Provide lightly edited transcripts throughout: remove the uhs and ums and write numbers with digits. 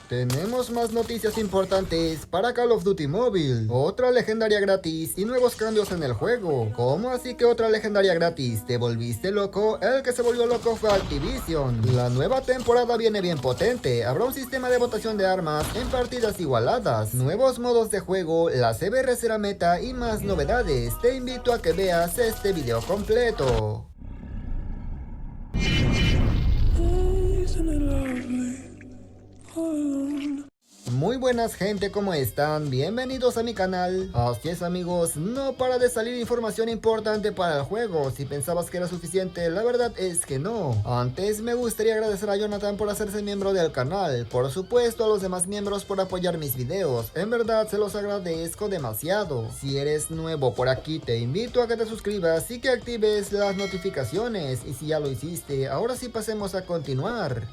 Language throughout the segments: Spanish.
Tenemos más noticias importantes para Call of Duty Mobile, otra legendaria gratis y nuevos cambios en el juego. ¿Cómo así que otra legendaria gratis? ¿Te volviste loco? El que se volvió loco fue Activision. La nueva temporada viene bien potente, habrá un sistema de votación de armas en partidas igualadas, nuevos modos de juego, la CBR será meta y más novedades. Te invito a que veas este video completo. Muy buenas gente, ¿cómo están? Bienvenidos a mi canal. Así es amigos, no para de salir información importante para el juego. Si pensabas que era suficiente, la verdad es que no. Antes me gustaría agradecer a Jonathan por hacerse miembro del canal. Por supuesto a los demás miembros por apoyar mis videos. En verdad se los agradezco demasiado. Si eres nuevo por aquí te invito a que te suscribas y que actives las notificaciones. Y si ya lo hiciste, ahora sí pasemos a continuar.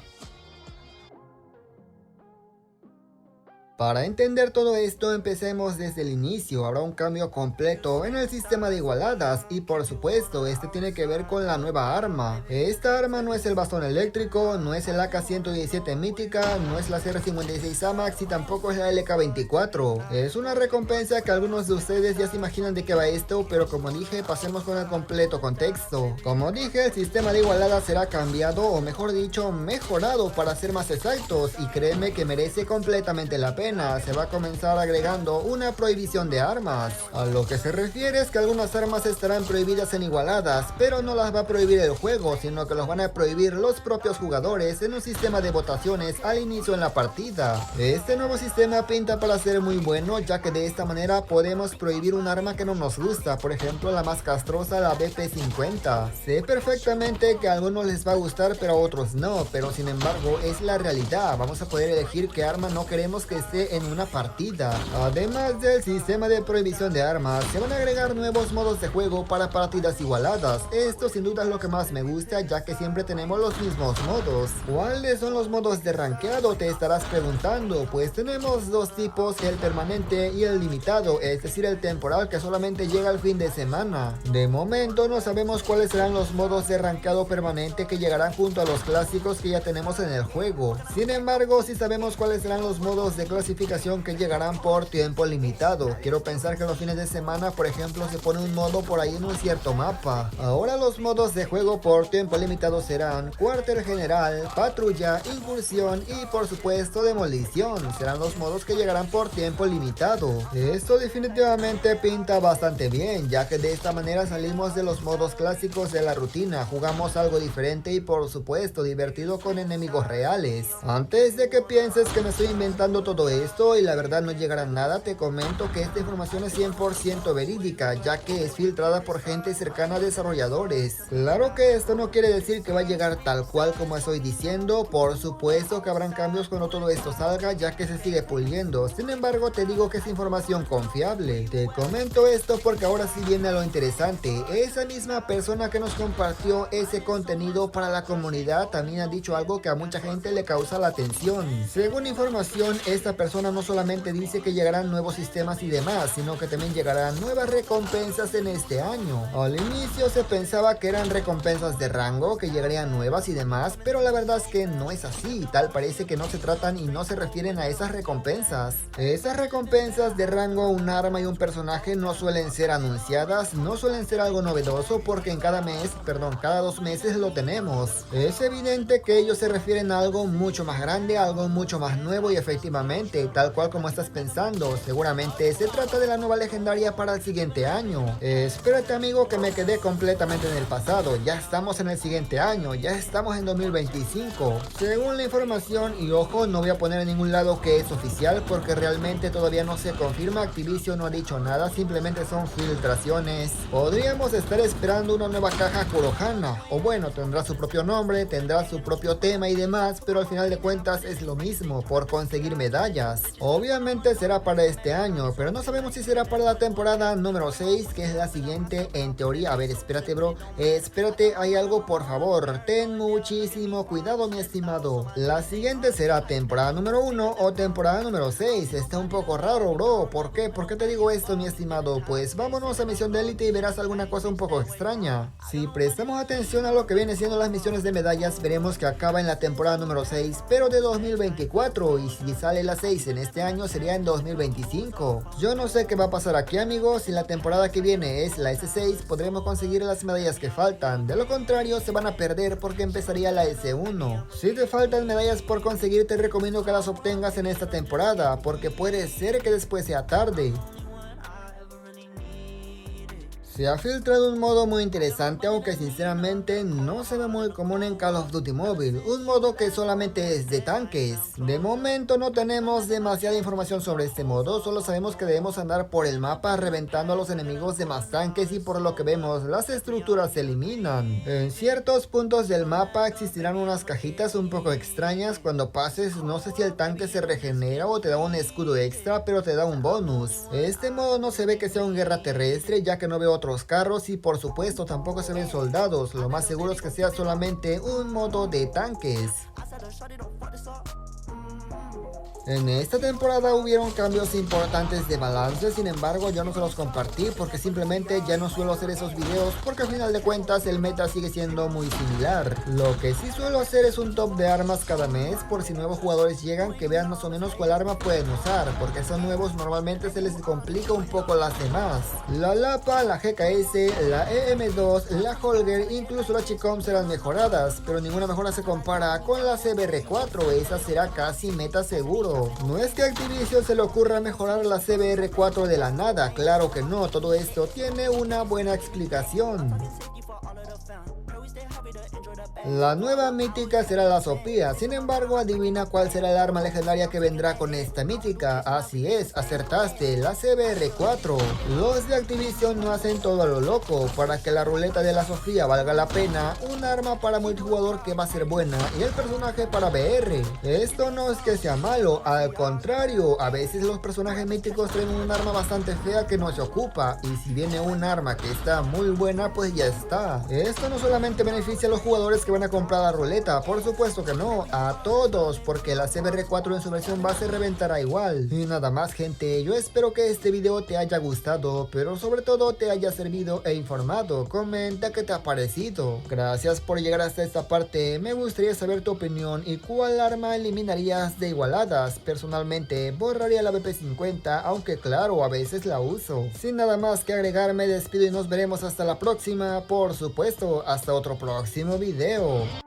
Para entender todo esto, empecemos desde el inicio. Habrá un cambio completo en el sistema de igualadas y por supuesto este tiene que ver con la nueva arma. Esta arma no es el bastón eléctrico, no es el AK-117 mítica, no es la CR-56 AMAX y tampoco es la LK-24. Es una recompensa que algunos de ustedes ya se imaginan de qué va esto, pero como dije, pasemos con el completo contexto. Como dije, el sistema de igualadas será cambiado, o mejor dicho, mejorado para ser más exactos, y créeme que merece completamente la pena. Se va a comenzar agregando una prohibición de armas. A lo que se refiere es que algunas armas estarán prohibidas en igualadas, pero no las va a prohibir el juego, sino que los van a prohibir los propios jugadores en un sistema de votaciones al inicio en la partida. Este nuevo sistema pinta para ser muy bueno, ya que de esta manera podemos prohibir un arma que no nos gusta, por ejemplo la más castrosa, la BP-50. Sé perfectamente que a algunos les va a gustar pero a otros no, pero sin embargo es la realidad. Vamos a poder elegir qué arma no queremos que esté en una partida. Además del sistema de prohibición de armas, se van a agregar nuevos modos de juego para partidas igualadas. Esto sin duda es lo que más me gusta, ya que siempre tenemos los mismos modos. ¿Cuáles son los modos de rankeado? Te estarás preguntando. Pues tenemos dos tipos, el permanente y el limitado, es decir el temporal que solamente llega al fin de semana. De momento no sabemos cuáles serán los modos de rankeado permanente que llegarán junto a los clásicos que ya tenemos en el juego. Sin embargo, sí sabemos cuáles serán los modos de clasificación que llegarán por tiempo limitado. Quiero pensar que los fines de semana, por ejemplo, se pone un modo por ahí en un cierto mapa. Ahora los modos de juego por tiempo limitado serán cuartel general, patrulla, incursión y por supuesto demolición. Serán los modos que llegarán por tiempo limitado. Esto definitivamente pinta bastante bien, ya que de esta manera salimos de los modos clásicos de la rutina, jugamos algo diferente y por supuesto divertido con enemigos reales. Antes de que pienses que me estoy inventando todo esto y la verdad no llegará nada, te comento que esta información es 100% verídica, ya que es filtrada por gente cercana a desarrolladores. Claro que esto no quiere decir que va a llegar tal cual como estoy diciendo, por supuesto que habrán cambios cuando todo esto salga, ya que se sigue puliendo. Sin embargo, te digo que es información confiable. Te comento esto porque ahora sí viene a lo interesante. Esa misma persona que nos compartió ese contenido para la comunidad también ha dicho algo que a mucha gente le causa la atención. Según información, esta persona no solamente dice que llegarán nuevos sistemas y demás, sino que también llegarán nuevas recompensas en este año. Al inicio se pensaba que eran recompensas de rango, que llegarían nuevas y demás, pero la verdad es que no es así. Tal parece que no se tratan y no se refieren a esas recompensas. Esas recompensas de rango, un arma y un personaje no suelen ser anunciadas, no suelen ser algo novedoso porque en cada cada 2 meses lo tenemos. Es evidente que ellos se refieren a algo mucho más grande, algo mucho más nuevo y efectivamente, tal cual como estás pensando, seguramente se trata de la nueva legendaria para el siguiente año. Espérate amigo que me quedé completamente en el pasado, ya estamos en el siguiente año, ya estamos en 2025. Según la información, y ojo, no voy a poner en ningún lado que es oficial porque realmente todavía no se confirma, Activision no ha dicho nada, simplemente son filtraciones. Podríamos estar esperando una nueva caja Kurohana, o bueno, tendrá su propio nombre, tendrá su propio tema y demás, pero al final de cuentas es lo mismo, por conseguir medallas. medallas. Obviamente será para este año, pero no sabemos si será para la temporada número 6, que es la siguiente en teoría. A ver, espérate bro, espérate, hay algo por favor, ten muchísimo cuidado mi estimado. La siguiente será temporada número 1 o temporada número 6, está un poco raro bro, ¿por qué? ¿Por qué te digo esto mi estimado? Pues vámonos a misión de élite y verás alguna cosa un poco extraña. Si prestamos atención a lo que viene siendo las misiones de medallas, veremos que acaba en la temporada número 6, pero de 2024, y si sale la 6 en este año sería en 2025. Yo no sé qué va a pasar aquí amigos, si la temporada que viene es la S6 podremos conseguir las medallas que faltan, de lo contrario se van a perder porque empezaría la S1. Si te faltan medallas por conseguir te recomiendo que las obtengas en esta temporada, porque puede ser que después sea tarde. Se ha filtrado un modo muy interesante, aunque sinceramente no se ve muy común en Call of Duty Mobile, un modo que solamente es de tanques. De momento no tenemos demasiada información sobre este modo, solo sabemos que debemos andar por el mapa reventando a los enemigos de más tanques y por lo que vemos las estructuras se eliminan. En ciertos puntos del mapa existirán unas cajitas un poco extrañas, cuando pases no sé si el tanque se regenera o te da un escudo extra, pero te da un bonus. Este modo no se ve que sea un guerra terrestre, ya que no veo otros carros y por supuesto tampoco se ven soldados, lo más seguro es que sea solamente un modo de tanques. En esta temporada hubieron cambios importantes de balance, sin embargo yo no se los compartí porque simplemente ya no suelo hacer esos videos porque al final de cuentas el meta sigue siendo muy similar. Lo que sí suelo hacer es un top de armas cada mes por si nuevos jugadores llegan que vean más o menos cuál arma pueden usar, porque son nuevos normalmente se les complica un poco las demás. La Lapa, la GKS, la EM2, la Holger, incluso la Chicom serán mejoradas, pero ninguna mejora se compara con la CBR4, esa será casi meta seguro. No es que a Activision se le ocurra mejorar la CBR4 de la nada, claro que no, todo esto tiene una buena explicación. La nueva mítica será la Sofía, sin embargo adivina cuál será el arma legendaria que vendrá con esta mítica. Así es, acertaste, la CBR4. Los de Activision no hacen todo a lo loco, para que la ruleta de la Sofía valga la pena, un arma para multijugador que va a ser buena y el personaje para VR. Esto no es que sea malo, al contrario, a veces los personajes míticos traen un arma bastante fea que no se ocupa, y si viene un arma que está muy buena pues ya está. Esto no solamente beneficia a los jugadores que van a comprar la ruleta, por supuesto que no, a todos, porque la CBR4 en su versión base reventará igual. Y nada más gente, yo espero que este video te haya gustado, pero sobre todo te haya servido e informado. Comenta qué te ha parecido. Gracias por llegar hasta esta parte, me gustaría saber tu opinión y cuál arma eliminarías de igualadas. Personalmente borraría la BP50, aunque claro, a veces la uso. Sin nada más que agregar, me despido y nos veremos hasta la próxima, por supuesto, hasta otro próximo video.